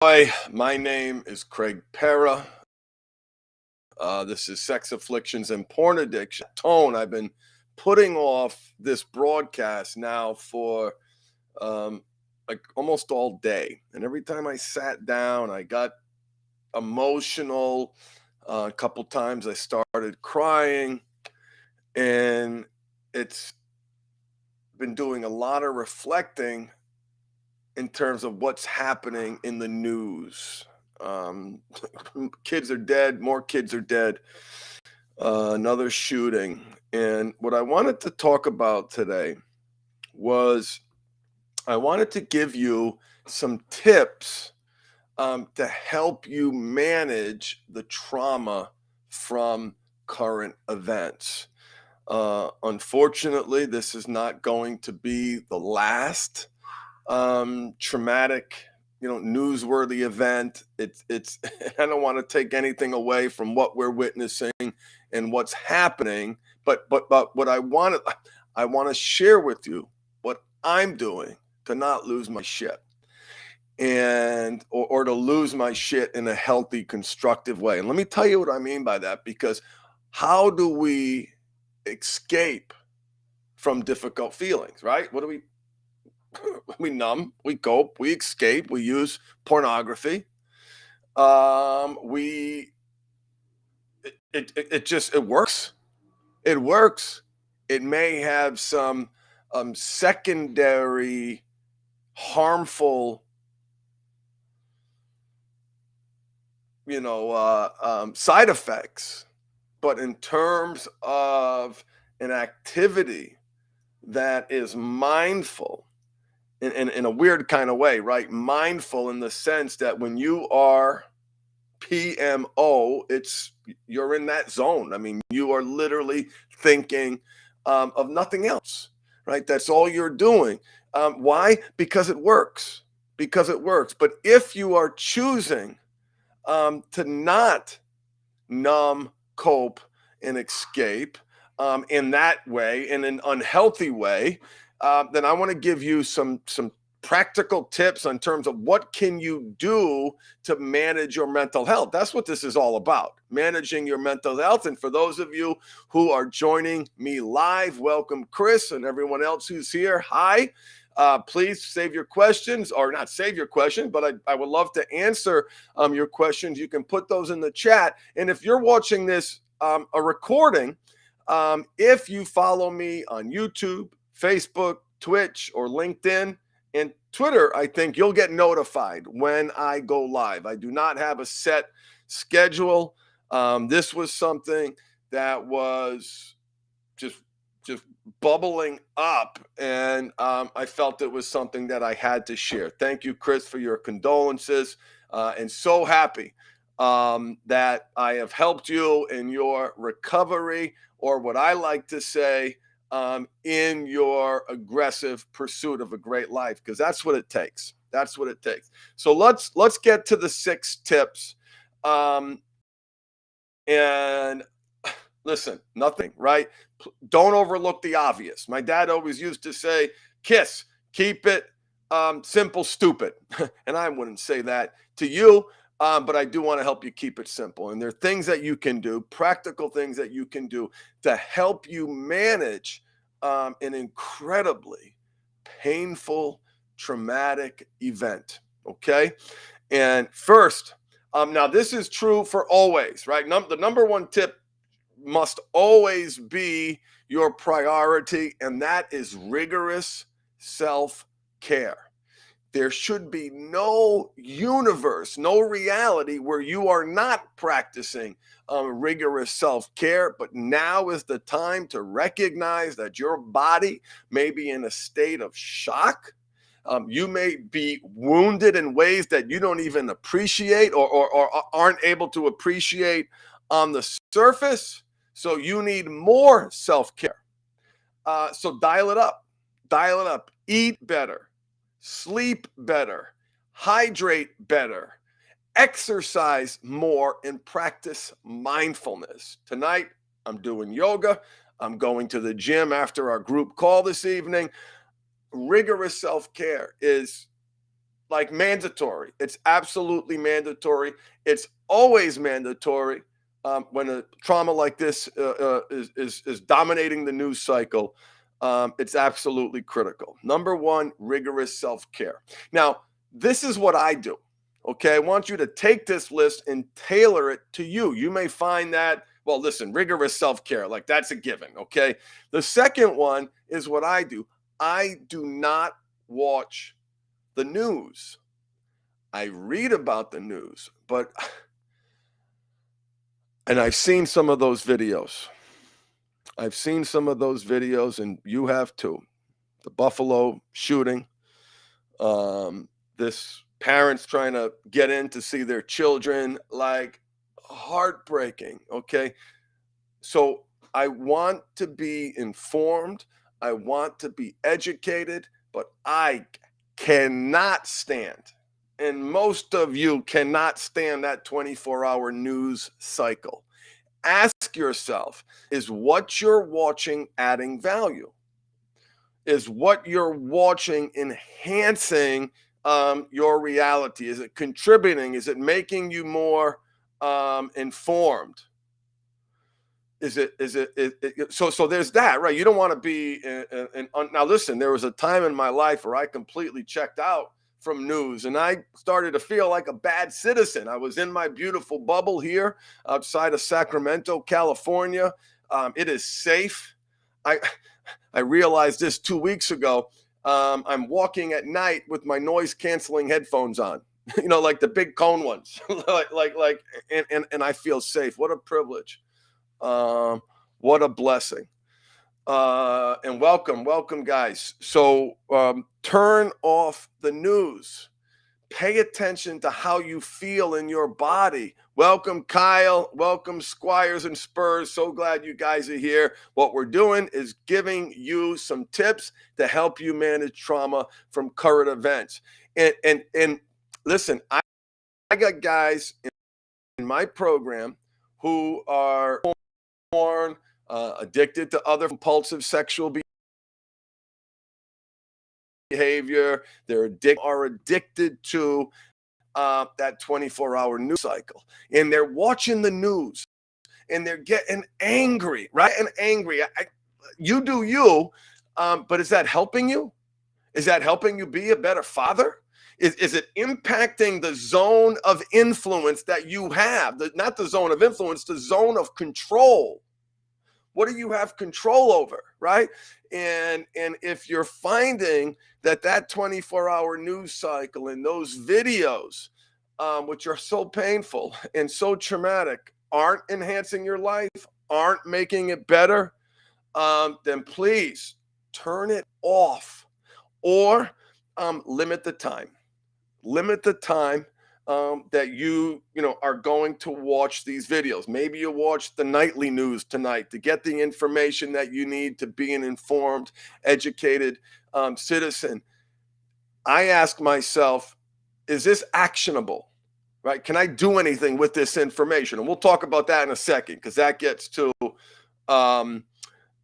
Hi, my name is Craig Pera. This is Sex Afflictions and Porn Addiction. I've been putting off this broadcast now for like almost all day. And every time I sat down, I got emotional. A couple times I started crying, and it's been doing a lot of reflecting in terms of what's happening in the news. Um, Kids are dead, more kids are dead, another shooting. And what I wanted to talk about today was I wanted to give you some tips to help you manage the trauma from current events. Unfortunately, this is not going to be the last traumatic, newsworthy event. It's I don't want to take anything away from what we're witnessing and what's happening, but what I want to share with you what I'm doing to not lose my shit, and or to lose my shit in a healthy, constructive way. And let me tell you what I mean by that, because how do we escape from difficult feelings, right? What do we numb, we cope, we escape, we use pornography. We it just it works. It works. It may have some secondary harmful, side effects, but in terms of an activity that is mindful in a weird kind of way, right? Mindful in the sense that when you are PMO, you're in that zone. I mean, you are literally thinking of nothing else, right? That's all you're doing. Why? Because it works. Because it works. But if you are choosing to not numb, cope, and escape in that way, in an unhealthy way, then I want to give you some practical tips in terms of what can you do to manage your mental health. That's what this is all about, managing your mental health. And for those of you who are joining me live, welcome, Chris, and everyone else who's here. Hi. Please save your questions, or not save your question, but I would love to answer your questions. You can put those in the chat. And if you're watching this a recording, if you follow me on YouTube, Facebook, Twitch, or LinkedIn and Twitter, I think you'll get notified when I go live. I do not have a set schedule. This was something that was just bubbling up, and I felt it was something that I had to share. Thank you, Chris, for your condolences, and so happy that I have helped you in your recovery, or what I like to say, in your aggressive pursuit of a great life, because that's what it takes. That's what it takes. So let's get to the 6 tips. And listen, nothing, right? Don't overlook the obvious. My dad always used to say, KISS, keep it simple, stupid. And I wouldn't say that to you, but I do want to help you keep it simple. And there are things that you can do, practical things that you can do to help you manage an incredibly painful, traumatic event. Okay. And first, now this is true for always, right? The number one tip must always be your priority, and that is rigorous self-care. There should be no universe, no reality where you are not practicing rigorous self-care. But now is the time to recognize that your body may be in a state of shock. You may be wounded in ways that you don't even appreciate, or aren't able to appreciate on the surface. So you need more self-care. So dial it up. Dial it up. Eat better. Sleep better. Hydrate better. Exercise more, and practice mindfulness. Tonight, I'm doing yoga. I'm going to the gym after our group call this evening. Rigorous self-care is like mandatory. It's absolutely mandatory. It's always mandatory when a trauma like this is dominating the news cycle. It's absolutely critical. Number one, rigorous self-care. Now, this is what I do. Okay, I want you to take this list and tailor it to you. You may find that, well, listen, rigorous self-care, like that's a given. Okay. The second one is what I do. I do not watch the news. I read about the news, and I've seen some of those videos. I've seen some of those videos, and you have too. The Buffalo shooting, this parents trying to get in to see their children, like heartbreaking. Okay. So I want to be informed. I want to be educated, but I cannot stand, and most of you cannot stand that 24-hour news cycle. Ask yourself, is what you're watching adding value? Is what you're watching enhancing your reality? Is it contributing? Is it making you more informed? So there's that, right? You don't want to be now listen, there was a time in my life where I completely checked out from news, and I started to feel like a bad citizen. I was in my beautiful bubble here outside of Sacramento, California. It is safe. I realized this 2 weeks ago. I'm walking at night with my noise canceling headphones on, like the big cone ones, and I feel safe. What a privilege. What a blessing. And welcome, guys. So turn off the news. Pay attention to how you feel in your body. Welcome, Kyle. Welcome, Squires and Spurs. So glad you guys are here. What we're doing is giving you some tips to help you manage trauma from current events. And listen, I got guys in my program who are porn, addicted to other compulsive sexual behavior. They're addicted to that 24-hour news cycle, and they're watching the news, and they're getting angry, right? And angry. You do you, but is that helping you? Is that helping you be a better father? Is it impacting the zone of influence that you have? Not the zone of influence, the zone of control. What do you have control over, right? And if you're finding that 24-hour news cycle and those videos, which are so painful and so traumatic, aren't enhancing your life, aren't making it better, then please turn it off, or limit the time. Limit the time that you are going to watch these videos. Maybe you watch the nightly news tonight to get the information that you need to be an informed, educated citizen. I ask myself, is this actionable? Right? Can I do anything with this information? And we'll talk about that in a second, because that gets to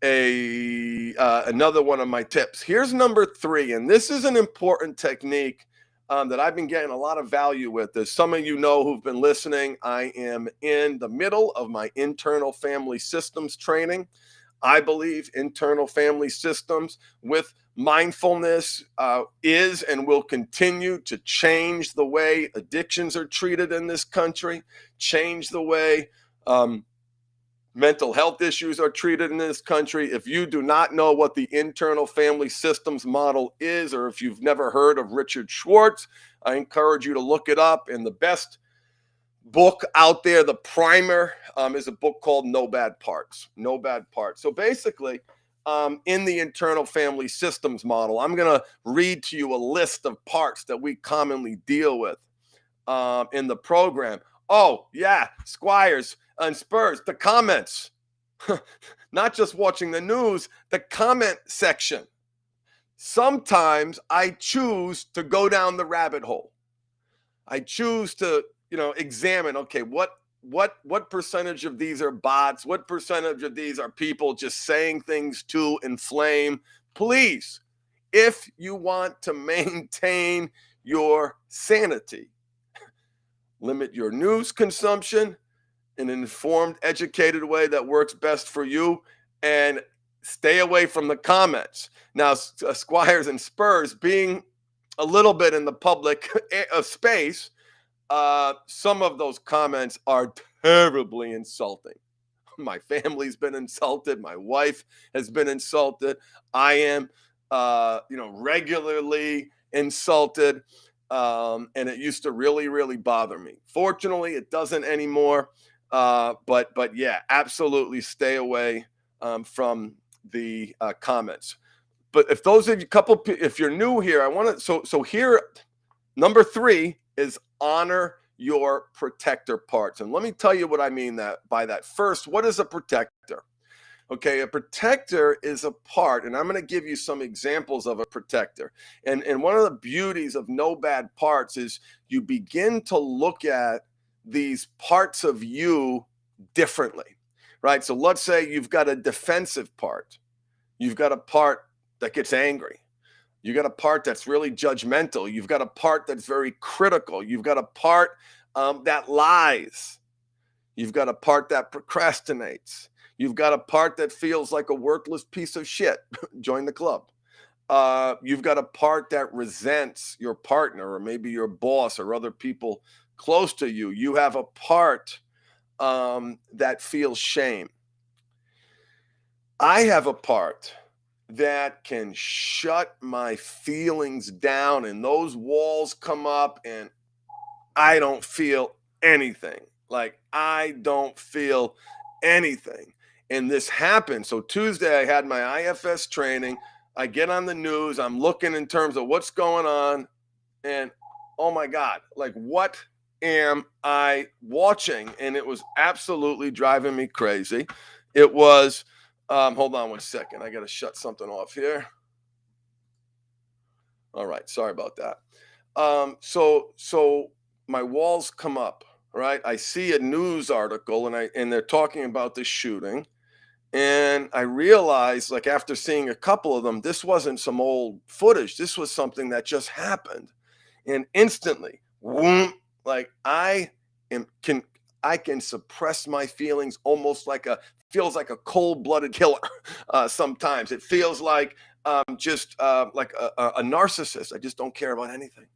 another one of my tips. Here's number 3, and this is an important technique that I've been getting a lot of value with. As some of you know who've been listening, I am in the middle of my internal family systems training. I believe internal family systems with mindfulness is and will continue to change the way addictions are treated in this country, change the way mental health issues are treated in this country. If you do not know what the internal family systems model is, or if you've never heard of Richard Schwartz, I encourage you to look it up. And the best book out there, the primer, is a book called No Bad Parts. No Bad Parts. So basically, in the internal family systems model, I'm going to read to you a list of parts that we commonly deal with in the program. Oh, yeah, Squires and Spurs, the comments. Not just watching the news, the comment section. Sometimes I choose to go down the rabbit hole. I choose to, examine, okay, what percentage of these are bots? What percentage of these are people just saying things to inflame? Please, if you want to maintain your sanity. Limit your news consumption in an informed, educated way that works best for you, and stay away from the comments. Now, Squires and Spurs, being a little bit in the public space, some of those comments are terribly insulting. My family's been insulted. My wife has been insulted. I am, regularly insulted. And it used to really, really bother me. Fortunately, it doesn't anymore. But yeah, absolutely stay away from the comments. But if those of you if you're new here, I want to, so here, number 3 is honor your protector parts. And let me tell you what I mean by that. First, what is a protector? Okay, a protector is a part, and I'm going to give you some examples of a protector. And one of the beauties of no bad parts is you begin to look at these parts of you differently, right? So let's say you've got a defensive part. You've got a part that gets angry. You got a part that's really judgmental. You've got a part that's very critical. You've got a part that lies. You've got a part that procrastinates. You've got a part that feels like a worthless piece of shit. Join the club. You've got a part that resents your partner or maybe your boss or other people close to you. You have a part that feels shame. I have a part that can shut my feelings down, and those walls come up and I don't feel anything. Like, I don't feel anything. And this happened. So Tuesday I had my IFS training. I get on the news. I'm looking in terms of what's going on. And oh my God, like, what am I watching? And it was absolutely driving me crazy. It was, hold on one second. I got to shut something off here. All right. Sorry about that. So my walls come up, right? I see a news article and they're talking about this shooting. And I realized, like, after seeing a couple of them, this wasn't some old footage. This was something that just happened. And instantly, whoom, like, I can suppress my feelings almost feels like a cold-blooded killer. Sometimes it feels like just like a narcissist. I just don't care about anything.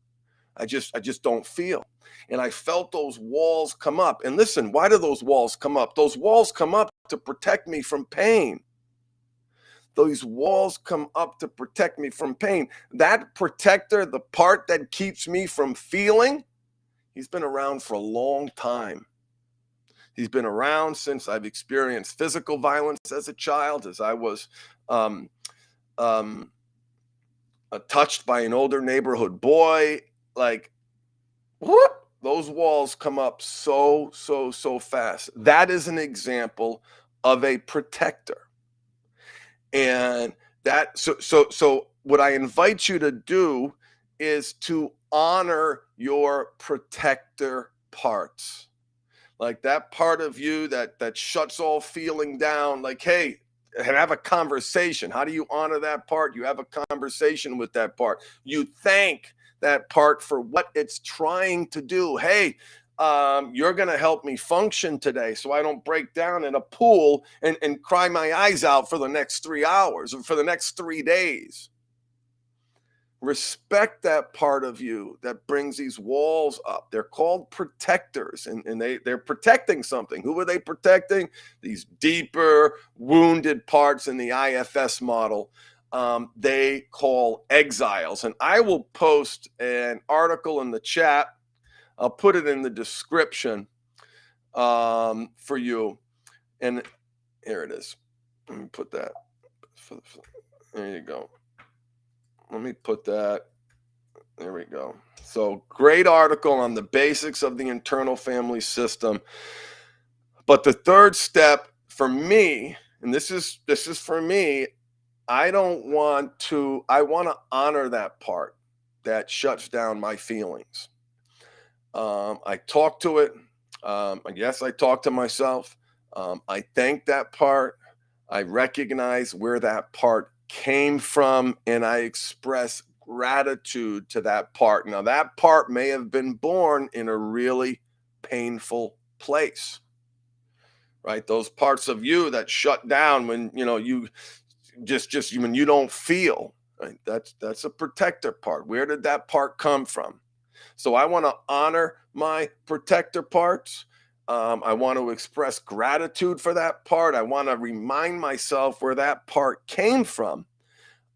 I just don't feel. And I felt those walls come up. And listen, why do those walls come up? Those walls come up to protect me from pain. Those walls come up to protect me from pain. That protector, the part that keeps me from feeling, he's been around for a long time. He's been around since I've experienced physical violence as a child, as I was touched by an older neighborhood boy. Like, whoop, those walls come up so fast. That is an example of a protector. And that, so what I invite you to do is to honor your protector parts. Like that part of you that shuts all feeling down, like, hey, have a conversation. How do you honor that part? You have a conversation with that part. You thank that part for what it's trying to do. Hey, you're going to help me function today so I don't break down in a pool and cry my eyes out for the next 3 hours or for the next 3 days. Respect that part of you that brings these walls up. They're called protectors, and they're protecting something. Who are they protecting? These deeper, wounded parts in the IFS model. They call exiles. And I will post an article in the chat. I'll put it in the description for you. And here it is. Let me put that. There you go. Let me put that. There we go. So, great article on the basics of the internal family system. But the third step for me, and this is for me, I want to honor that part that shuts down my feelings. I talk to it. Yes, I talk to myself. I thank that part. I recognize where that part came from, and I express gratitude to that part. Now, that part may have been born in a really painful place, right? Those parts of you that shut down when, you just when you don't feel, right? That's a protector part. Where did that part come from? So I want to honor my protector parts. I want to express gratitude for that part. I want to remind myself where that part came from.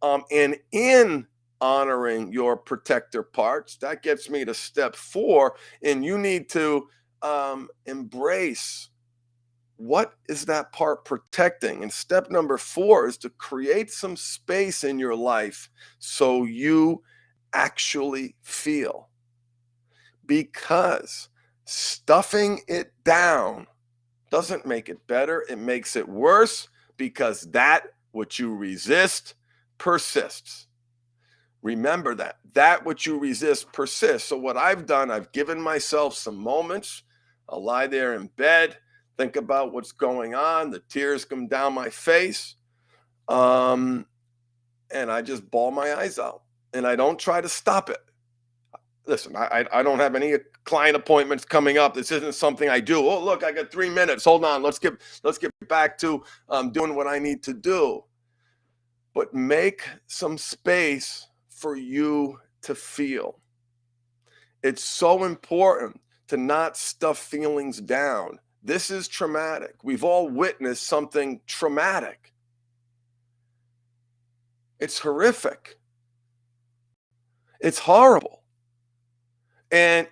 And in honoring your protector parts, that gets me to step 4. And you need to embrace, what is that part protecting? And step number 4 is to create some space in your life so you actually feel. Because stuffing it down doesn't make it better, it makes it worse, because that which you resist persists. Remember that which you resist persists. So what I've done, I've given myself some moments. I'll lie there in bed, think about what's going on, the tears come down my face, and I just bawl my eyes out, and I don't try to stop it. Listen, I don't have any client appointments coming up. This isn't something I do. Oh, look, I got 3 minutes. Hold on. Let's get back to doing what I need to do. But make some space for you to feel. It's so important to not stuff feelings down. This is traumatic. We've all witnessed something traumatic. It's horrific. It's horrible. And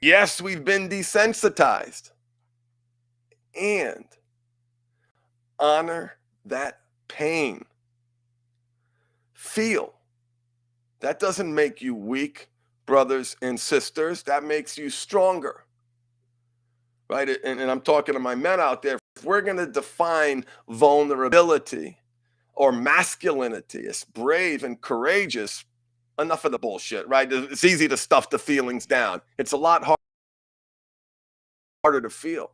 yes, we've been desensitized. And honor that pain. Feel. That doesn't make you weak, brothers and sisters. That makes you stronger. Right? And I'm talking to my men out there. If we're going to define vulnerability or masculinity as brave and courageous, enough of the bullshit, right? It's easy to stuff the feelings down. It's a lot harder to feel.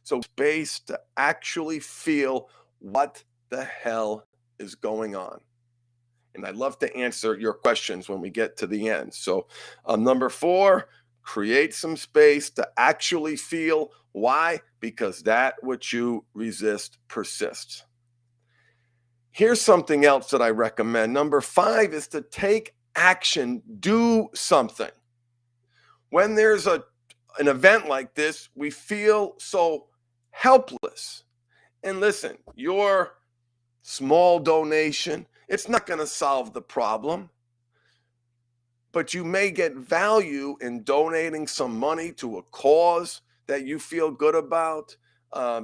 So space to actually feel what the hell is going on. And I'd love to answer your questions when we get to the end. So number 4, create some space to actually feel. Why? Because that which you resist persists. Here's something else that I recommend. Number 5 is to take action, do something. When there's an event like this, we feel so helpless. And listen, your small donation, it's not going to solve the problem. But you may get value in donating some money to a cause that you feel good about.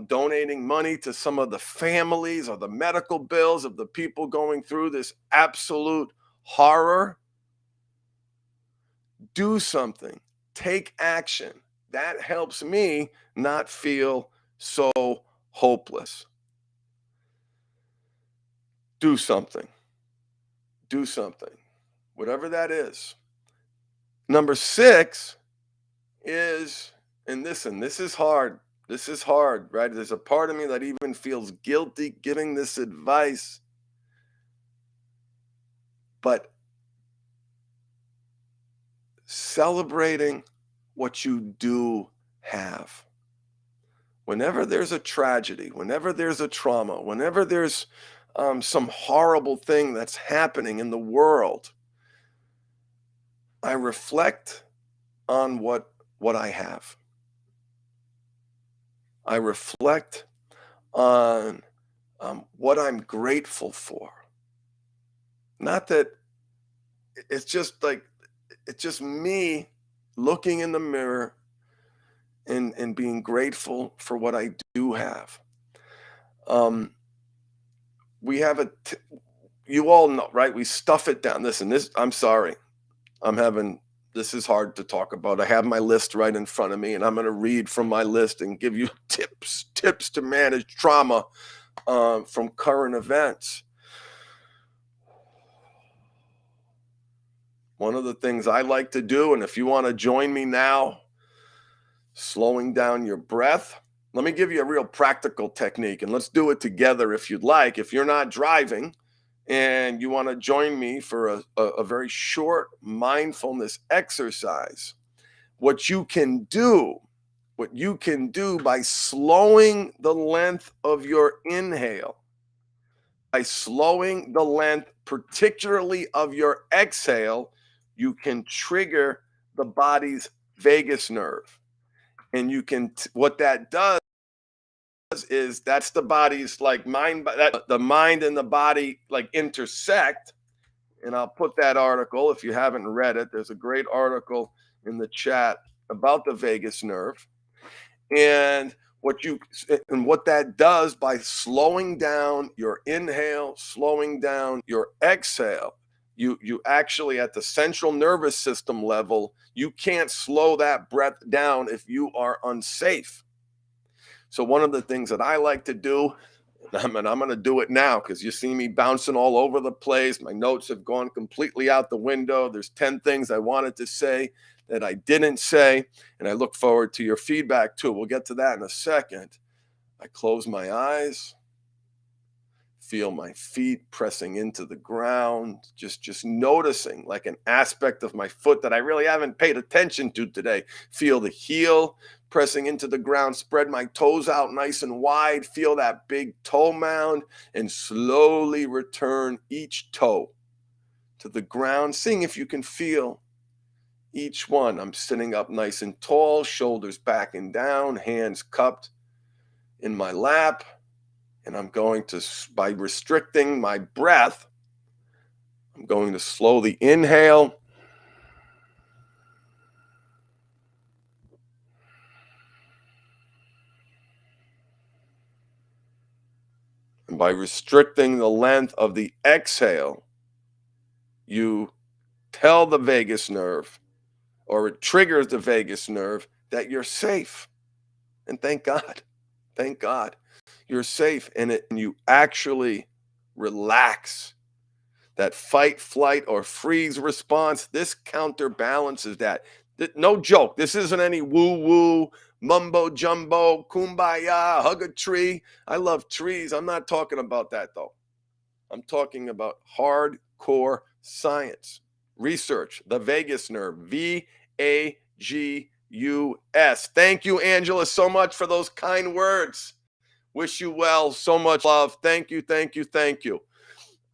Donating money to some of the families or the medical bills of the people going through this absolute horror. Do something. Take action. That helps me not feel so hopeless. Do something. Do something. Whatever that is. Number 6 is, and listen, this is hard. This is hard, right? There's a part of me that even feels guilty giving this advice. But celebrating what you do have. Whenever there's a tragedy, whenever there's a trauma, whenever there's some horrible thing that's happening in the world, I reflect on what I have. I reflect on what I'm grateful for. Not that it's just me looking in the mirror and being grateful for what I do have. We have you all know, right? We stuff it down. Listen, I'm sorry. This is hard to talk about. I have my list right in front of me, and I'm going to read from my list and give you tips to manage trauma from current events. One of the things I like to do, and if you want to join me now, slowing down your breath. Let me give you a real practical technique, and let's do it together if you'd like. If you're not driving and you want to join me for a very short mindfulness exercise, what you can do, what you can do by slowing the length of your inhale, by slowing the length, particularly of your exhale, you can trigger the body's vagus nerve. And you can, what that does is that's the body's like mind, that the mind and the body like intersect. And I'll put that article, if you haven't read it, there's a great article in the chat about the vagus nerve. And what that does by slowing down your inhale, slowing down your exhale, you actually at the central nervous system level, you can't slow that breath down if you are unsafe. So one of the things that I like to do, and I'm going to do it now because you see me bouncing all over the place. My notes have gone completely out the window. There's 10 things I wanted to say that I didn't say, and I look forward to your feedback too. We'll get to that in a second. I close my eyes, feel my feet pressing into the ground, just noticing like an aspect of my foot that I really haven't paid attention to today. Feel the heel pressing into the ground, spread my toes out nice and wide, feel that big toe mound, and slowly return each toe to the ground, seeing if you can feel each one. I'm sitting up nice and tall, shoulders back and down, hands cupped in my lap. And I'm going to, by restricting my breath, I'm going to slowly inhale. And by restricting the length of the exhale, you tell the vagus nerve, or it triggers the vagus nerve, that you're safe. And thank God, you're safe. And you actually relax. That fight, flight, or freeze response, this counterbalances that. No joke. This isn't any woo-woo, mumbo jumbo, kumbaya, hug a tree. I love trees. I'm not talking about that, though. I'm talking about hardcore science. Research, the vagus nerve, VAGUS. Thank you, Angela, so much for those kind words. Wish you well. So much love. Thank you, thank you, thank you.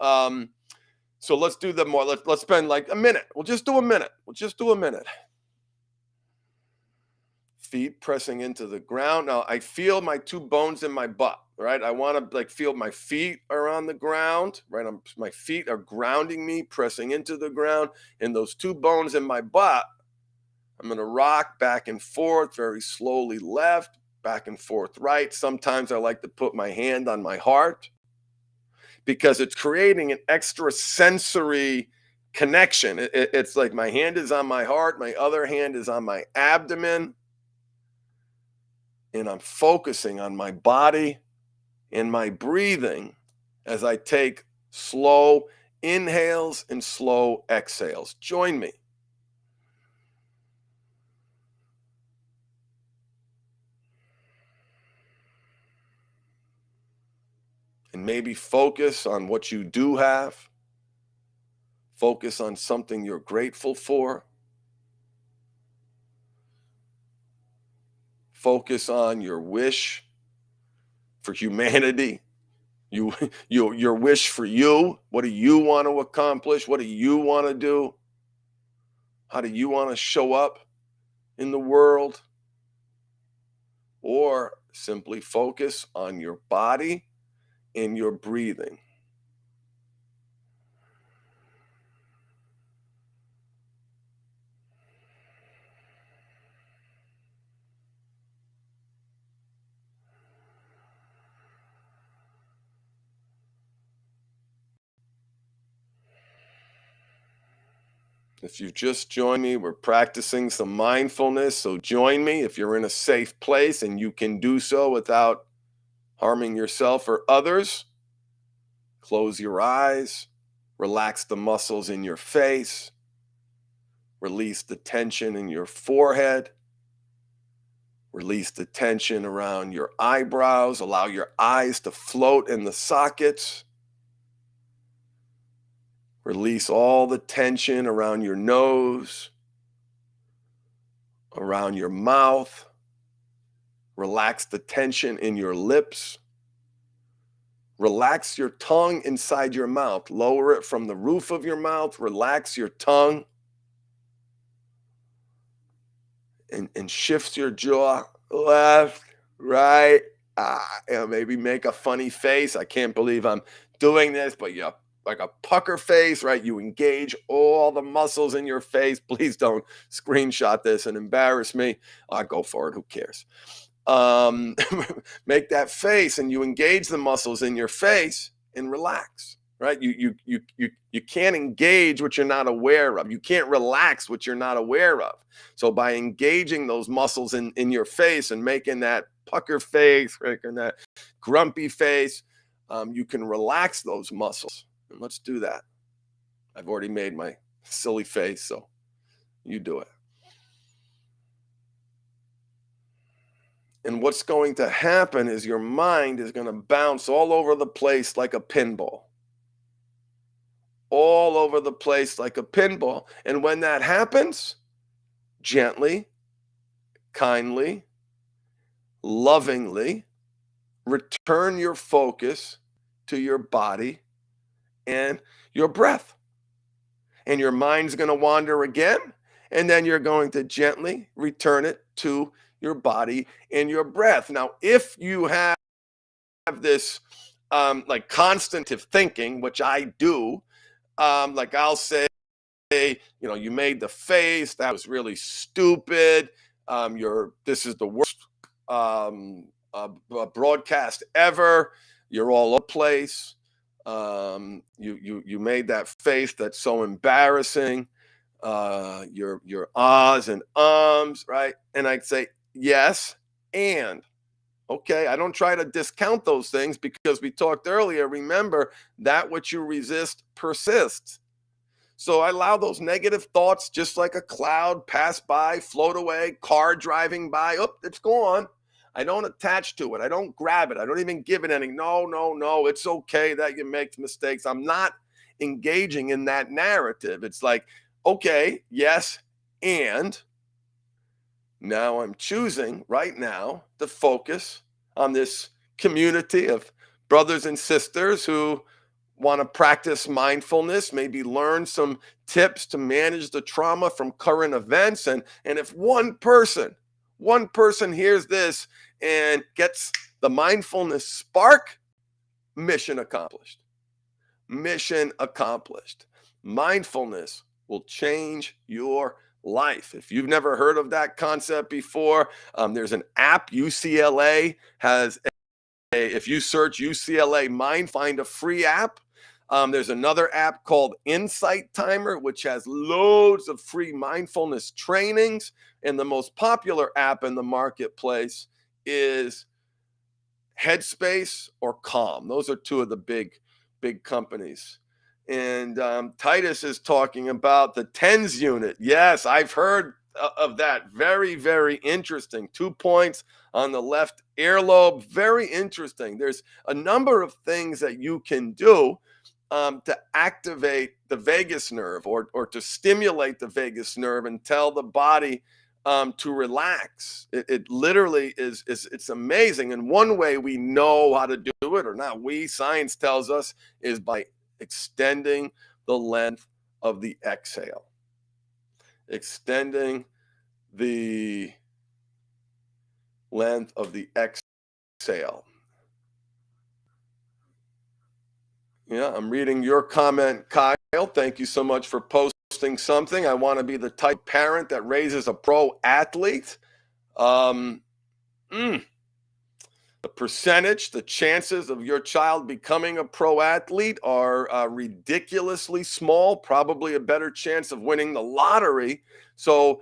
So let's do the more. Let's spend like a minute. We'll just do a minute. Feet pressing into the ground. Now I feel my two bones in my butt, right? I want to like feel my feet are on the ground, right? My feet are grounding me, pressing into the ground, and those two bones in my butt, I'm going to rock back and forth very slowly left, back and forth right. Sometimes I like to put my hand on my heart because it's creating an extra sensory connection. It's like my hand is on my heart, my other hand is on my abdomen, and I'm focusing on my body and my breathing as I take slow inhales and slow exhales. Join me. And maybe focus on what you do have. Focus on something you're grateful for. Focus on your wish for humanity. Your wish for you. What do you want to accomplish? What do you want to do? How do you want to show up in the world? Or simply focus on your body and your breathing. If you've just joined me, we're practicing some mindfulness. So join me if you're in a safe place and you can do so without harming yourself or others. Close your eyes, relax the muscles in your face, release the tension in your forehead, release the tension around your eyebrows, allow your eyes to float in the sockets. Release all the tension around your nose, around your mouth. Relax the tension in your lips. Relax your tongue inside your mouth. Lower it from the roof of your mouth. Relax your tongue. And shift your jaw left, right. Maybe make a funny face. I can't believe I'm doing this, but yeah, like a pucker face, right? You engage all the muscles in your face. Please don't screenshot this and embarrass me. I'll go for it. Who cares? Make that face, and you engage the muscles in your face and relax. Right? You can't engage what you're not aware of. You can't relax what you're not aware of. So by engaging those muscles in your face and making that pucker face, making that grumpy face, you can relax those muscles. And let's do that. I've already made my silly face, so you do it. And what's going to happen is your mind is going to bounce all over the place like a pinball. All over the place like a pinball. And when that happens, gently, kindly, lovingly, return your focus to your body and your breath. And your mind's going to wander again, and then you're going to gently return it to your body and your breath. Now, if you have this like constant thinking, which I do, like I'll say, you made the face, that was really stupid. This is the worst broadcast ever. You're all over the place. You made that face that's so embarrassing. Your ahs and ums, right? And I'd say yes, and okay, I don't try to discount those things because we talked earlier. Remember, that which you resist persists. So I allow those negative thoughts, just like a cloud, pass by, float away, car driving by. Oh, it's gone. I don't attach to it. I don't grab it. I don't even give it any. No. It's okay that you make mistakes. I'm not engaging in that narrative. It's like, okay, yes, and now I'm choosing right now to focus on this community of brothers and sisters who want to practice mindfulness, maybe learn some tips to manage the trauma from current events. And if one person hears this and gets the mindfulness spark, mission accomplished. Mission accomplished. Mindfulness will change your life. If you've never heard of that concept before, there's an app. UCLA has if you search UCLA Mind, find a free app. There's another app called Insight Timer, which has loads of free mindfulness trainings. And the most popular app in the marketplace is Headspace or Calm. Those are two of the big companies. And Titus is talking about the TENS unit. Yes, I've heard of that. Very, very interesting. 2 points on the left earlobe. Very interesting. There's a number of things that you can do to activate the vagus nerve or to stimulate the vagus nerve and tell the body to relax. It literally is, it's amazing. And one way we know how to do it, or not we, science tells us, is by extending the length of the exhale. Extending the length of the exhale. Yeah, I'm reading your comment, Kyle. Thank you so much for posting something. I want to be the type of parent that raises a pro athlete. The percentage, the chances of your child becoming a pro athlete are ridiculously small, probably a better chance of winning the lottery. So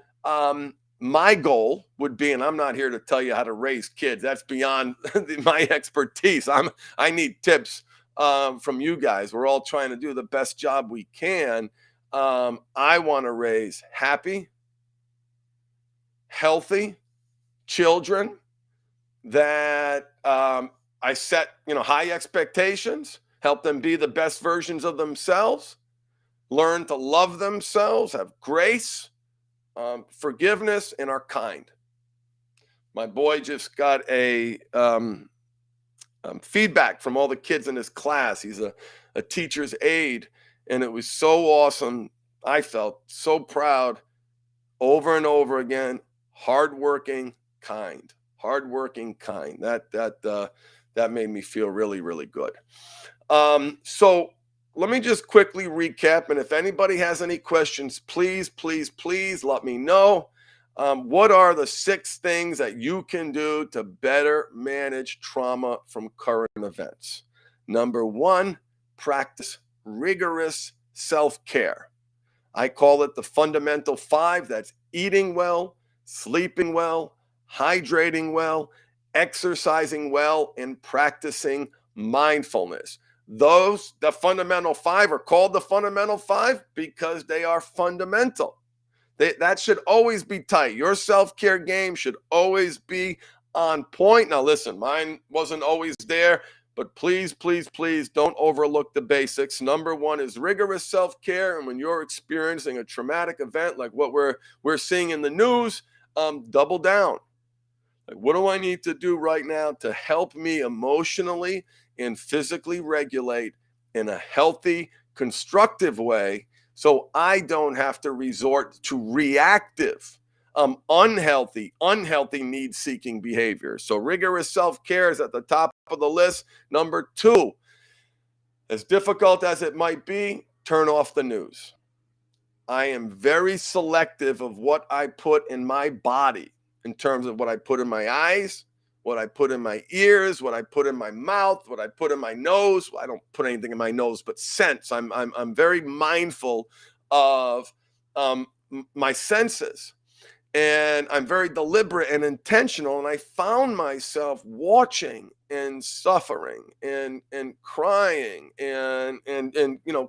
my goal would be, and I'm not here to tell you how to raise kids. That's beyond my expertise. I need tips from you guys. We're all trying to do the best job we can. I want to raise happy, healthy children that I set, high expectations, help them be the best versions of themselves, learn to love themselves, have grace, forgiveness, and are kind. My boy just got a feedback from all the kids in his class. He's a teacher's aide, and it was so awesome. I felt so proud over and over again. Hardworking, kind. Hardworking, kind. That made me feel really, really good. So let me just quickly recap, and if anybody has any questions, please, please, please let me know. What are the 6 things that you can do to better manage trauma from current events? Number 1, practice rigorous self-care. I call it the fundamental 5. That's eating well, sleeping well, hydrating well, exercising well, and practicing mindfulness. The fundamental 5 are called the fundamental 5 because they are fundamental. That should always be tight. Your self-care game should always be on point. Now, listen, mine wasn't always there, but please, please, please don't overlook the basics. Number 1 is rigorous self-care. And when you're experiencing a traumatic event like what we're seeing in the news, double down. Like, what do I need to do right now to help me emotionally and physically regulate in a healthy, constructive way so I don't have to resort to reactive, unhealthy need-seeking behavior? So rigorous self-care is at the top of the list. Number 2, as difficult as it might be, turn off the news. I am very selective of what I put in my body in terms of what I put in my eyes, what I put in my ears, what I put in my mouth, what I put in my nose. I don't put anything in my nose, but sense. I'm very mindful of my senses, and I'm very deliberate and intentional. And I found myself watching and suffering and crying and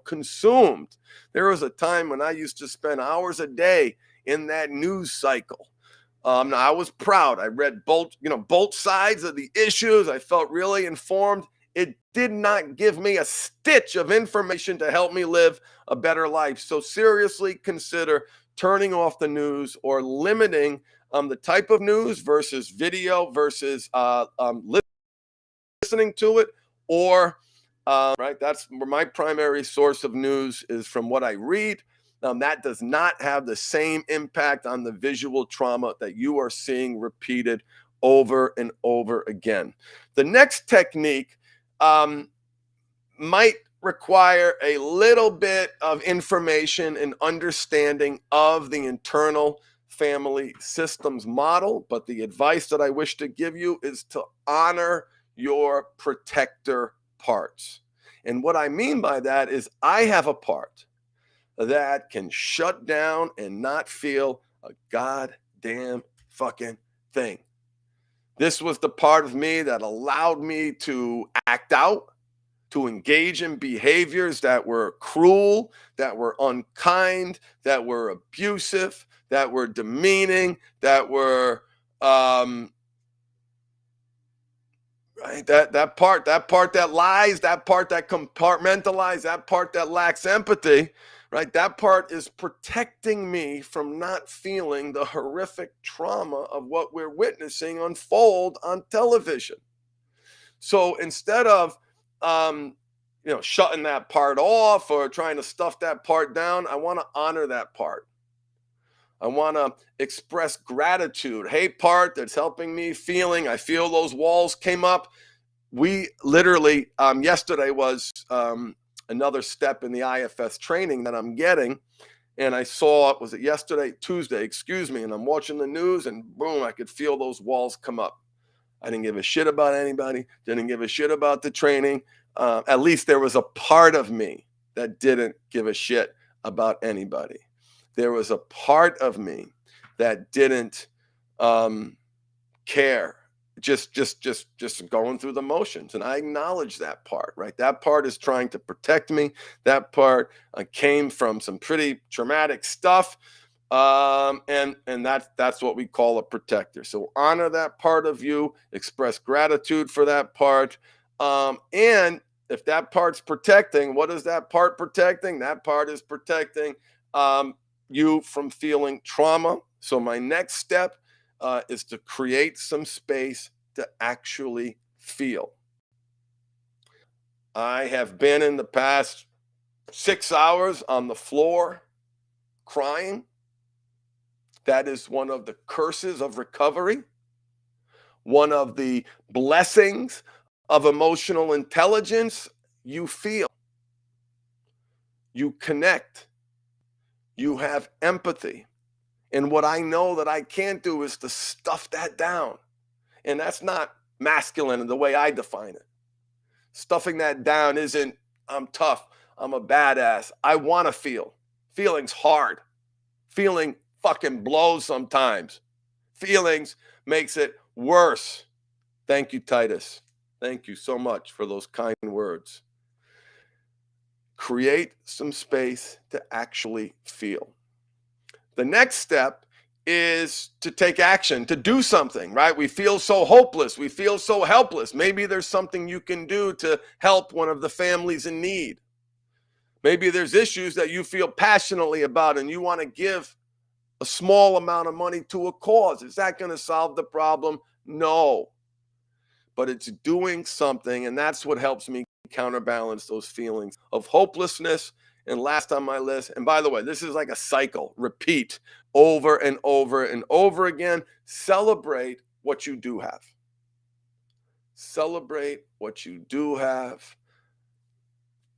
consumed. There was a time when I used to spend hours a day in that news cycle. Now I was proud. I read both sides of the issues. I felt really informed. It did not give me a stitch of information to help me live a better life. So seriously consider turning off the news or limiting the type of news versus video versus listening to it, or right. That's where my primary source of news is from what I read. That does not have the same impact on the visual trauma that you are seeing repeated over and over again. The next technique might require a little bit of information and understanding of the internal family systems model, but the advice that I wish to give you is to honor your protector parts. And what I mean by that is I have a part that can shut down and not feel a goddamn fucking thing. This was the part of me that allowed me to act out, to engage in behaviors that were cruel, that were unkind, that were abusive, that were demeaning, that were right, that part that lies, that part that compartmentalizes, that part that lacks empathy, right? That part is protecting me from not feeling the horrific trauma of what we're witnessing unfold on television. So instead of shutting that part off or trying to stuff that part down, I want to honor that part. I want to express gratitude. Hey, part that's helping me I feel those walls came up. We literally, yesterday was another step in the IFS training that I'm getting. And I saw, was it yesterday? Tuesday, excuse me. And I'm watching the news and boom, I could feel those walls come up. I didn't give a shit about anybody. Didn't give a shit about the training. At least there was a part of me that didn't give a shit about anybody. There was a part of me that didn't care, just going through the motions. And I acknowledge that part, right? That part is trying to protect me. That part came from some pretty traumatic stuff. And that's what we call a protector. So honor that part of you, express gratitude for that part. And if that part's protecting, what is that part protecting? That part is protecting you from feeling trauma. So my next step is to create some space to actually feel. I have been in the past 6 hours on the floor crying. That is one of the curses of recovery, one of the blessings of emotional intelligence. You feel, you connect, you have empathy. And what I know that I can't do is to stuff that down. And that's not masculine in the way I define it. Stuffing that down isn't, I'm tough, I'm a badass. I want to feel. Feeling's hard. Feeling fucking blows sometimes. Feelings makes it worse. Thank you, Titus. Thank you so much for those kind words. Create some space to actually feel. The next step is to take action, to do something, right? We feel so hopeless. We feel so helpless. Maybe there's something you can do to help one of the families in need. Maybe there's issues that you feel passionately about and you want to give a small amount of money to a cause. Is that going to solve the problem? No. But it's doing something, and that's what helps me counterbalance those feelings of hopelessness. And last on my list, and by the way, this is like a cycle, repeat over and over and over again. Celebrate what you do have. Celebrate what you do have.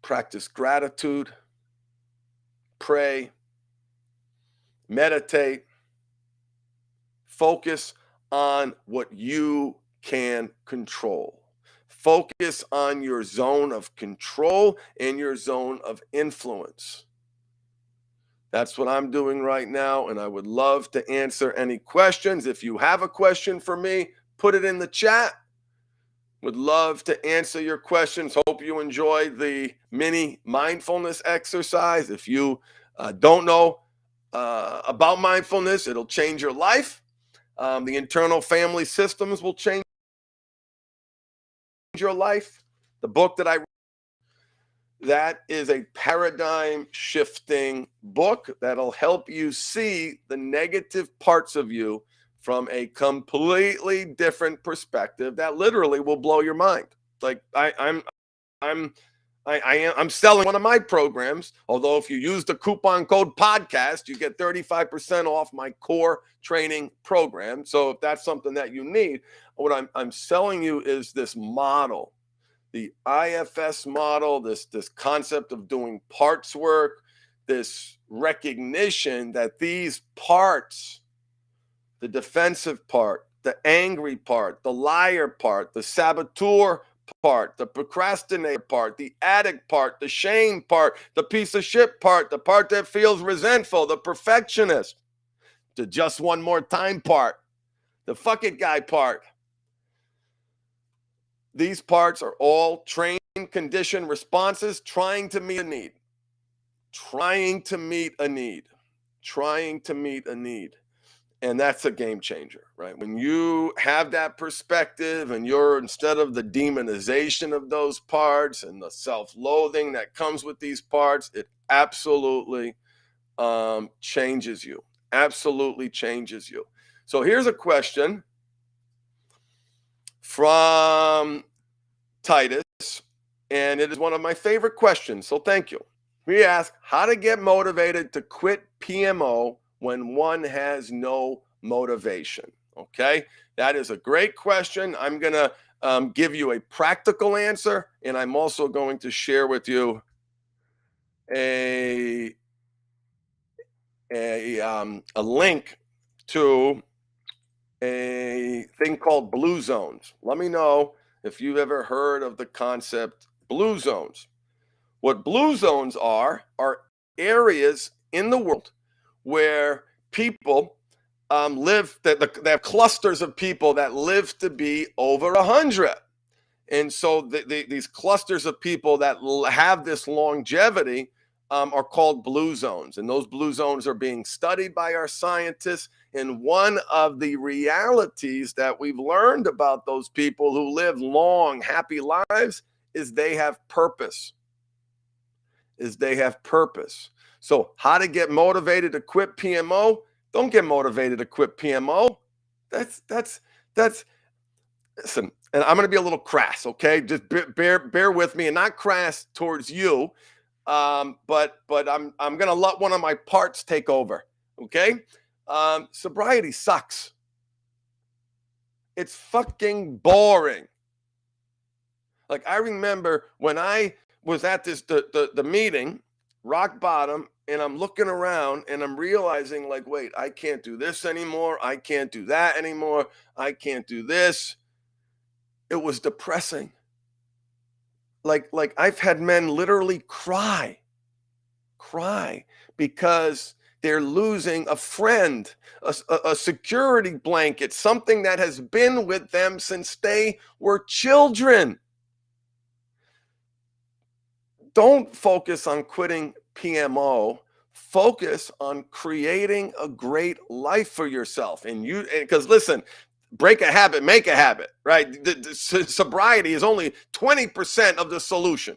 Practice gratitude. Pray. Meditate. Focus on what you can control. Focus on your zone of control and your zone of influence. That's what I'm doing right now, and I would love to answer any questions. If you have a question for me, put it in the chat. Would love to answer your questions. Hope you enjoy the mini mindfulness exercise. If you don't know about mindfulness, it'll change your life. The internal family systems will change your life. The book that I read, that is a paradigm shifting book that'll help you see the negative parts of you from a completely different perspective that literally will blow your mind. Like I'm selling one of my programs, although if you use the coupon code podcast, you get 35% off my core training program. So if that's something that you need, what I'm selling you is this model, the IFS model, this concept of doing parts work, this recognition that these parts, the defensive part, the angry part, the liar part, the saboteur part, the procrastinator part, the addict part, the shame part, the piece of shit part, the part that feels resentful, the perfectionist, the just one more time part, the fuck it guy part. These parts are all trained, conditioned responses trying to meet a need, trying to meet a need, trying to meet a need. And that's a game changer, right? When you have that perspective and you're, instead of the demonization of those parts and the self-loathing that comes with these parts, it absolutely changes you. Absolutely changes you. So here's a question from Titus, and it is one of my favorite questions, so thank you. We ask how to get motivated to quit PMO when one has no motivation. Okay, that is a great question. I'm going to give you a practical answer, and I'm also going to share with you a link to a thing called blue zones. Let me know if you've ever heard of the concept blue zones. What blue zones are areas in the world where people live, they have clusters of people that live to be over 100. And so these clusters of people that have this longevity are called blue zones. And those blue zones are being studied by our scientists. And one of the realities that we've learned about those people who live long, happy lives is they have purpose. So how to get motivated to quit PMO? Don't get motivated to quit PMO. That's listen, and I'm going to be a little crass, okay? Just bear with me, and not crass towards you, but I'm going to let one of my parts take over, okay? Sobriety sucks. It's fucking boring. Like, I remember when I was at the meeting, rock bottom, and I'm looking around and I'm realizing, like, wait, I can't do this anymore. I can't do that anymore. I can't do this. It was depressing. Like I've had men literally cry because they're losing a friend, a security blanket, something that has been with them since they were children. Don't focus on quitting PMO. Focus on creating a great life for yourself. And because listen, break a habit, make a habit, right? Sobriety is only 20% of the solution.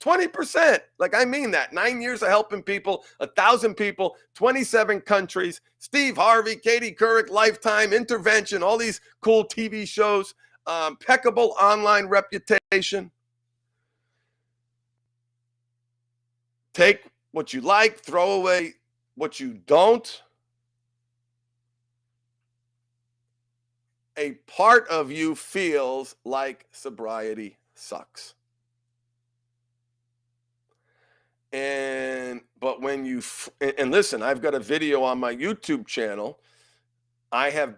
20%. Like, I mean that. 9 years of helping people, 1,000 people, 27 countries, Steve Harvey, Katie Couric, Lifetime, Intervention, all these cool TV shows, impeccable online reputation. Take what you like, throw away what you don't. A part of you feels like sobriety sucks. But when you, and listen, I've got a video on my YouTube channel. I have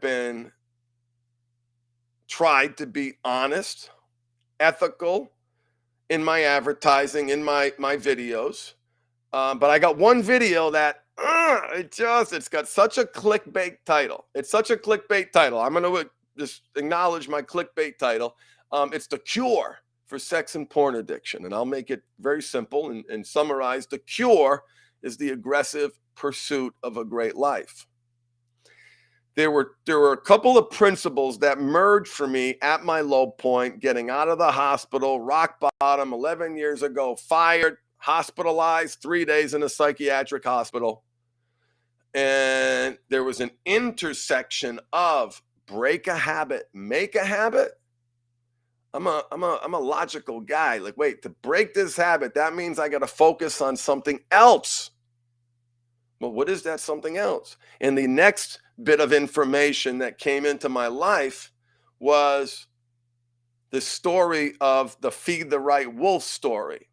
tried to be honest, ethical in my advertising, in my videos. But I got one video that it's got such a clickbait title. It's such a clickbait title. I'm going to just acknowledge my clickbait title. It's The Cure for Sex and Porn Addiction. And I'll make it very simple and summarize. The cure is the aggressive pursuit of a great life. There were a couple of principles that merged for me at my low point, getting out of the hospital, rock bottom, 11 years ago, fired, hospitalized, 3 days in a psychiatric hospital. And there was an intersection of break a habit, make a habit. I'm a logical guy. Like, wait, to break this habit, that means I got to focus on something else. Well, what is that something else? And the next bit of information that came into my life was the story of the Feed the Right Wolf story.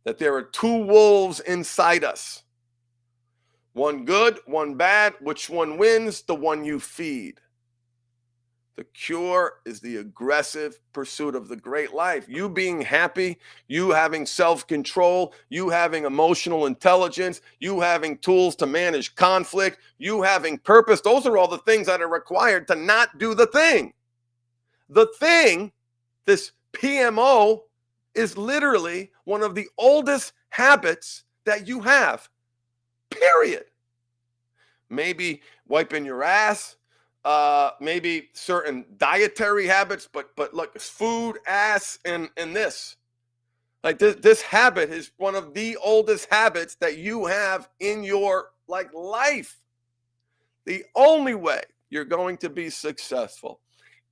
That there are two wolves inside us. One good, one bad. Which one wins? The one you feed. The cure is the aggressive pursuit of the great life. You being happy, you having self-control, you having emotional intelligence, you having tools to manage conflict, you having purpose. Those are all the things that are required to not do the thing. The thing, this PMO, is literally one of the oldest habits that you have, period. Maybe wiping your ass, maybe certain dietary habits, but look, food, ass, and this. Like this habit is one of the oldest habits that you have in your life. The only way you're going to be successful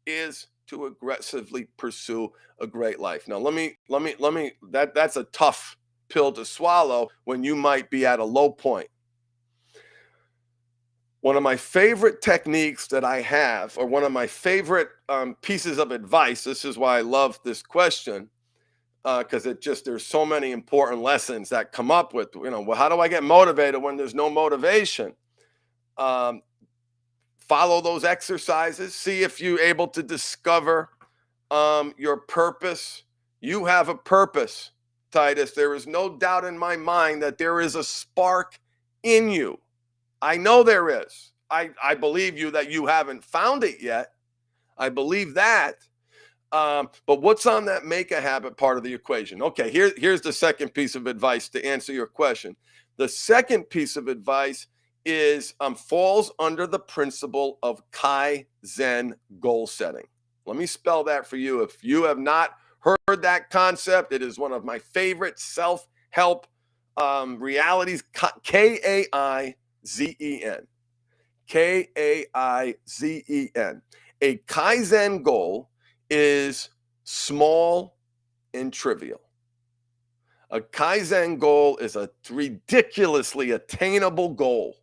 is to aggressively pursue a great life. Now, that's a tough pill to swallow when you might be at a low point. One of my favorite techniques that I have, or one of my favorite pieces of advice, this is why I love this question, because there's so many important lessons that come up with, well, how do I get motivated when there's no motivation? Follow those exercises. See if you're able to discover your purpose. You have a purpose, Titus. There is no doubt in my mind that there is a spark in you. I know there is. I believe you that you haven't found it yet. I believe that. But what's on that make a habit part of the equation? Okay, here's the second piece of advice to answer your question. The second piece of advice is falls under the principle of Zen Goal Setting. Let me spell that for you. If you have not heard that concept. It is one of my favorite self-help realities. Kaizen. Kaizen. A Kaizen goal is small and trivial. A Kaizen goal is a ridiculously attainable goal.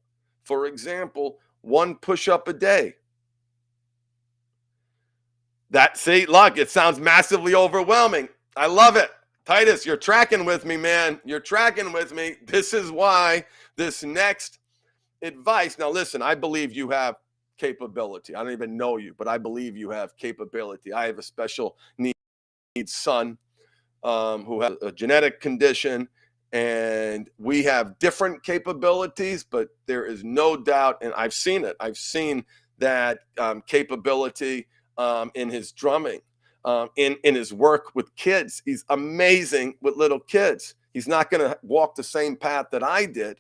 For example, 1 push-up a day. Look, it sounds massively overwhelming. I love it. Titus, you're tracking with me, man. You're tracking with me. This is why this next advice. Now, listen, I believe you have capability. I don't even know you, but I believe you have capability. I have a special needs son who has a genetic condition, and we have different capabilities, but there is no doubt, and I've seen it. I've seen that capability in his drumming, in his work with kids. He's amazing with little kids. He's not going to walk the same path that I did,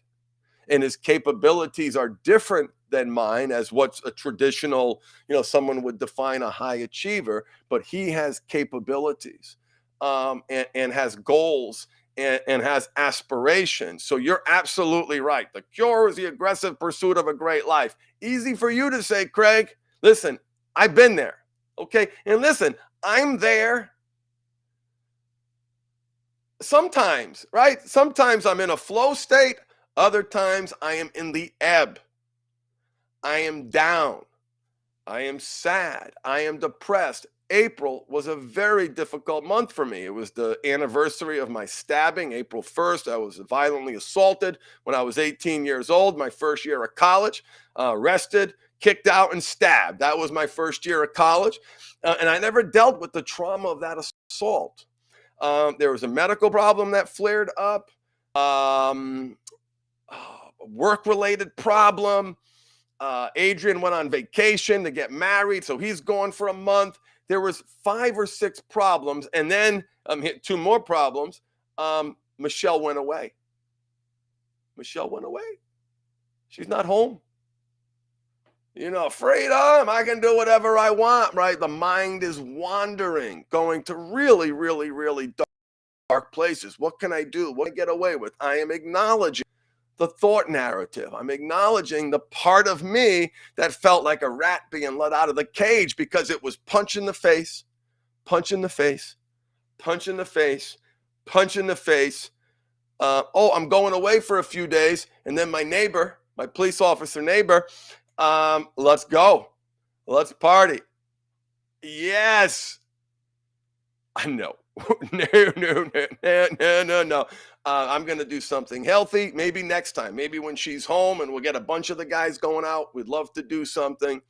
and his capabilities are different than mine as what's a traditional, someone would define a high achiever, but he has capabilities and has goals and has aspirations. So you're absolutely right. The cure is the aggressive pursuit of a great life. Easy for you to say, Craig. Listen, I've been there. Okay. And listen, I'm there sometimes, right? Sometimes I'm in a flow state. Other times I am in the ebb. I am down. I am sad. I am depressed. April was a very difficult month for me. It was the anniversary of my stabbing. April 1st, I was violently assaulted when I was 18 years old, my first year of college, arrested, kicked out, and stabbed. That was my first year of college. And I never dealt with the trauma of that assault. There was a medical problem that flared up, work-related problem. Adrian went on vacation to get married, so he's gone for a month. There was 5 or 6 problems, and then 2 more problems. Michelle went away. Michelle went away. She's not home. Freedom. I can do whatever I want, right? The mind is wandering, going to really, really, really dark places. What can I do? What can I get away with? I am acknowledging the thought narrative. I'm acknowledging the part of me that felt like a rat being let out of the cage because it was punch in the face, punch in the face, punch in the face, punch in the face. I'm going away for a few days. And then my neighbor, my police officer neighbor, let's go. Let's party. Yes. I know. No. I'm going to do something healthy. Maybe next time, maybe when she's home and we'll get a bunch of the guys going out. We'd love to do something.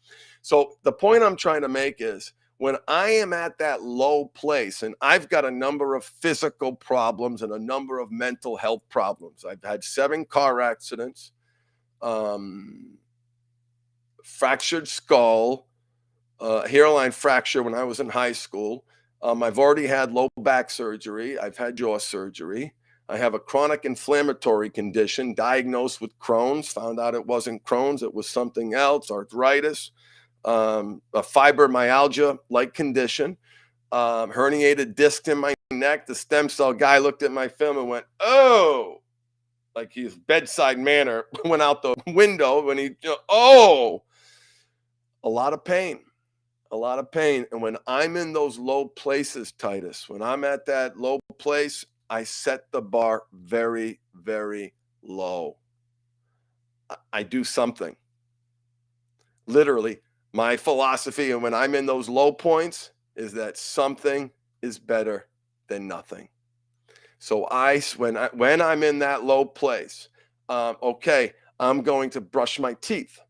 So the point I'm trying to make is when I am at that low place, and I've got a number of physical problems and a number of mental health problems. I've had 7 car accidents, fractured skull, hairline fracture when I was in high school. I've already had low back surgery. I've had jaw surgery. I have a chronic inflammatory condition diagnosed with Crohn's, found out it wasn't Crohn's, it was something else, arthritis, a fibromyalgia-like condition, herniated disc in my neck. The stem cell guy looked at my film and went, oh, like his bedside manner went out the window when he, a lot of pain. A lot of pain. And when I'm in those low places, Titus, when I'm at that low place, I set the bar very, very low. I do something. Literally, my philosophy, and when I'm in those low points, is that something is better than nothing. So when I'm in that low place, okay, I'm going to brush my teeth.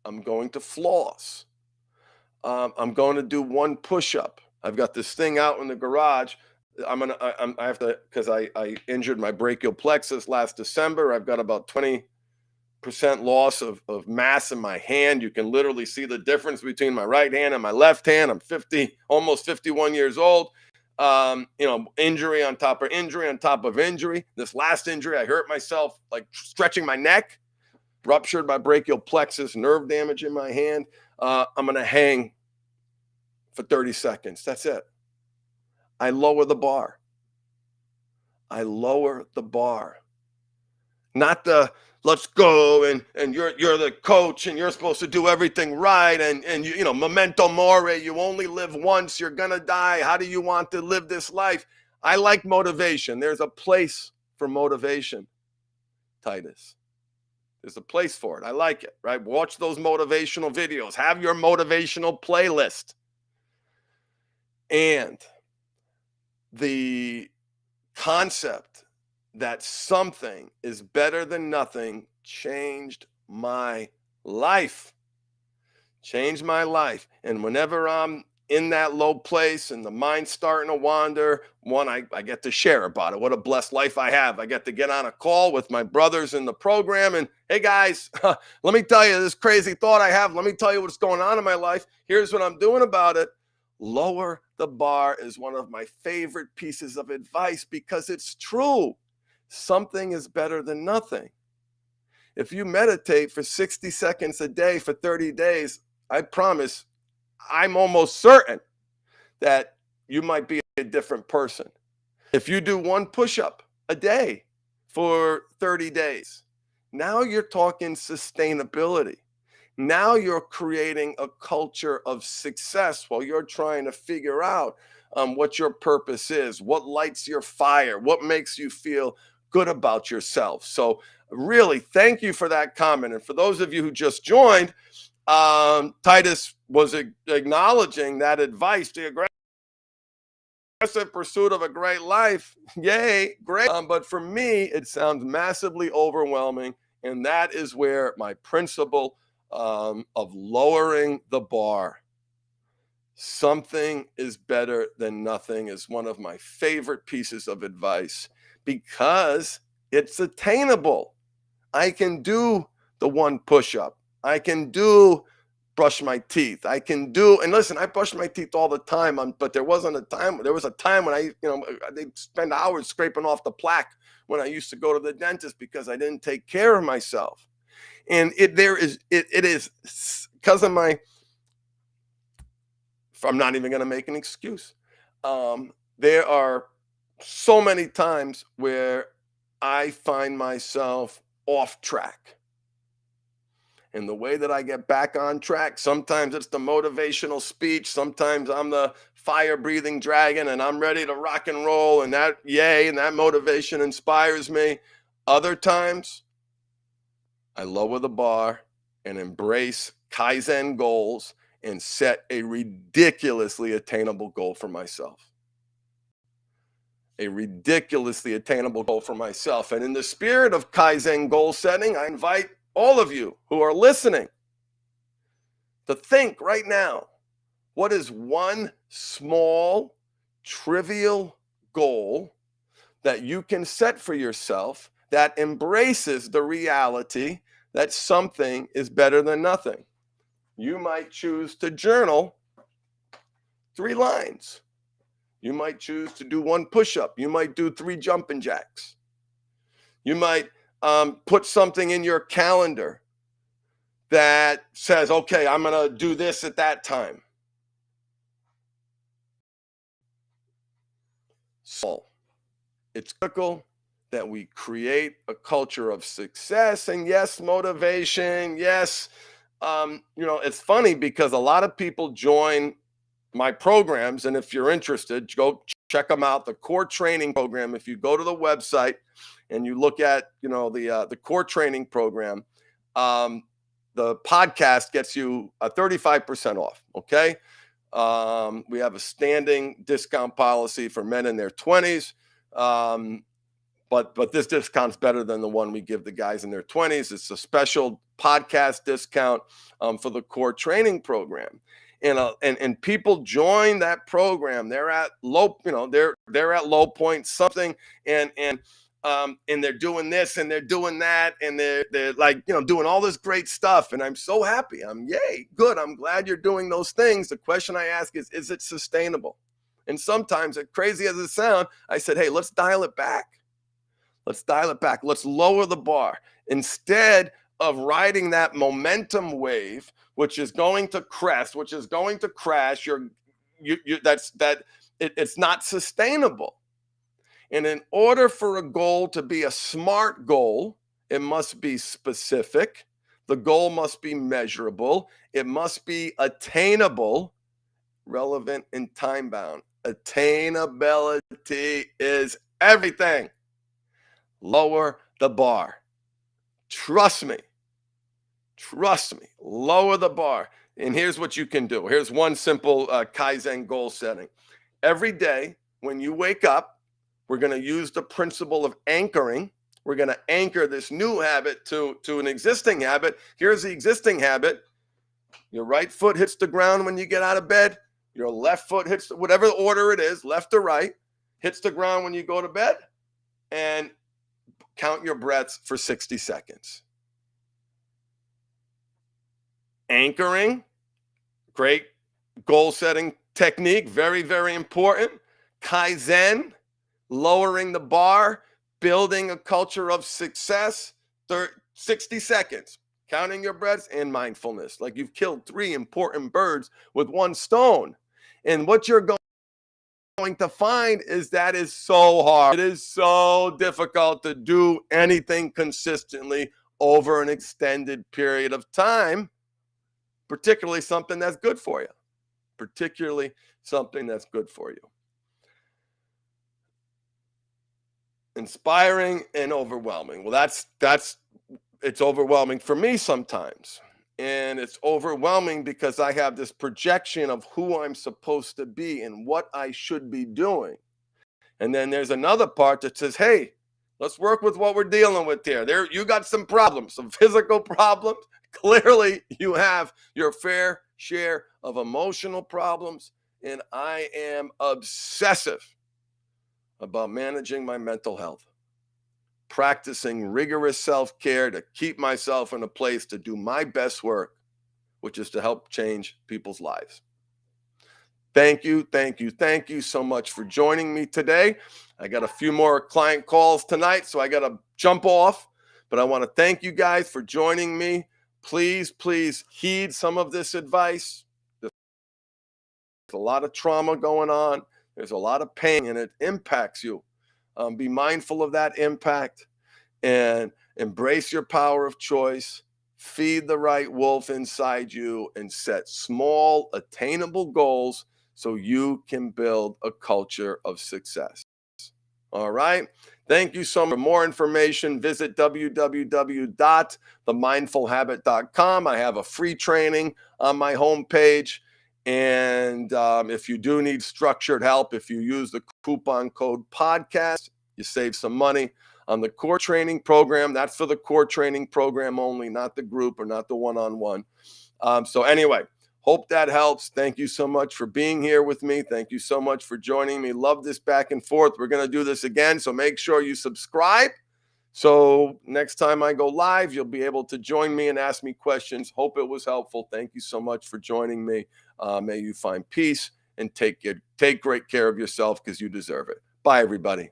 I'm going to floss. I'm going to do 1 push-up. I've got this thing out in the garage. I have to, because I injured my brachial plexus last December. I've got about 20% loss of mass in my hand. You can literally see the difference between my right hand and my left hand. I'm almost 51 years old. Injury on top of injury on top of injury. This last injury, I hurt myself like stretching my neck, ruptured my brachial plexus, nerve damage in my hand. I'm going to hang for 30 seconds. That's it. I lower the bar. I lower the bar. Not the let's go and you're the coach and you're supposed to do everything right and you know memento mori, you only live once, you're gonna die. How do you want to live this life? I like motivation. There's a place for motivation, Titus. There's a place for it. I like it, right? Watch those motivational videos. Have your motivational playlist. And the concept that something is better than nothing changed my life. Changed my life. And whenever I'm in that low place and the mind's starting to wander, one, I get to share about it. What a blessed life I have. I get to get on a call with my brothers in the program and, hey guys, let me tell you this crazy thought I have. Let me tell you what's going on in my life. Here's what I'm doing about it. Lower the bar is one of my favorite pieces of advice because it's true. Something is better than nothing. If you meditate for 60 seconds a day for 30 days, I promise, I'm almost certain that you might be a different person. If you do one push-up a day for 30 days, now you're talking sustainability. Now you're creating a culture of success while you're trying to figure out what your purpose is, what lights your fire, what makes you feel good about yourself. So really, thank you for that comment. And for those of you who just joined, Titus was acknowledging that advice, the aggressive pursuit of a great life. Yay, great. But for me, it sounds massively overwhelming. And that is where my principle of lowering the bar, something is better than nothing, is one of my favorite pieces of advice because it's attainable. I can do the one push-up. I can brush my teeth. And listen, I brush my teeth all the time. But there was a time when they'd spend hours scraping off the plaque when I used to go to the dentist because I didn't take care of myself. And it is because of I'm not even going to make an excuse. There are so many times where I find myself off track. And the way that I get back on track, sometimes it's the motivational speech. Sometimes I'm the fire-breathing dragon and I'm ready to rock and roll. And that motivation inspires me. Other times, I lower the bar and embrace Kaizen goals and set a ridiculously attainable goal for myself. A ridiculously attainable goal for myself. And in the spirit of Kaizen goal setting, I invite all of you who are listening to think right now, what is one small, trivial goal that you can set for yourself that embraces the reality that something is better than nothing? You might choose to journal 3 lines. You might choose to do 1 push-up. You might do 3 jumping jacks. You might put something in your calendar that says, okay, I'm going to do this at that time. So it's critical that we create a culture of success and yes, motivation. Yes. It's funny because a lot of people join my programs. And if you're interested, go check them out. The core training program. If you go to the website and you look at, the core training program, the podcast gets you 35% off. Okay. We have a standing discount policy for men in their 20s. But this discount's better than the one we give the guys in their 20s. It's a special podcast discount for the core training program. And people join that program. They're at low, they're at low point something, and they're doing this and they're doing that, and they're like, doing all this great stuff. And I'm so happy. Yay, good. I'm glad you're doing those things. The question I ask is it sustainable? And sometimes, as crazy as it sounds, I said, hey, let's dial it back. Let's dial it back. Let's lower the bar. Instead of riding that momentum wave, which is going to crest, which is going to crash, It's not sustainable. And in order for a goal to be a SMART goal, it must be specific. The goal must be measurable. It must be attainable, relevant, and time bound. Attainability is everything. Lower the bar. Trust me. Trust me. Lower the bar. And here's what you can do. Here's one simple Kaizen goal setting. Every day when you wake up, we're going to use the principle of anchoring. We're going to anchor this new habit to an existing habit. Here's the existing habit. Your right foot hits the ground when you get out of bed. Your left foot hits, whatever order it is, left or right, hits the ground when you go to bed. And count your breaths for 60 seconds. Anchoring, great goal setting technique, very, very important. Kaizen, lowering the bar, building a culture of success, 60 seconds, counting your breaths, and mindfulness. Like you've killed 3 important birds with one stone. And what you're going to find is that is so hard. It is so difficult to do anything consistently over an extended period of time, particularly something that's good for you. Particularly something that's good for you. Inspiring and overwhelming. Well, that's it's overwhelming for me sometimes. And it's overwhelming because I have this projection of who I'm supposed to be and what I should be doing. And then there's another part that says, hey, let's work with what we're dealing with here. There, you got some problems, some physical problems. Clearly, you have your fair share of emotional problems. And I am obsessive about managing my mental health, practicing rigorous self-care to keep myself in a place to do my best work, which is to help change people's lives. Thank you so much for joining me today. I got a few more client calls tonight, so I got to jump off, but I want to thank you guys for joining me. Please heed some of this advice. There's a lot of trauma going on. There's a lot of pain, and it impacts you. Be mindful of that impact and embrace your power of choice. Feed the right wolf inside you and set small, attainable goals so you can build a culture of success. All right. Thank you so much. For more information, visit www.themindfulhabit.com. I have a free training on my homepage. And if you do need structured help, if you use the coupon code podcast, you save some money on the core training program. That's for the core training program only, not the group or not the one-on-one. So anyway, hope that helps. Thank you so much for being here with me. Thank you so much for joining me. Love this back and forth. We're going to do this again. So make sure you subscribe. So next time I go live, you'll be able to join me and ask me questions. Hope it was helpful. Thank you so much for joining me. May you find peace and take great care of yourself because you deserve it. Bye, everybody.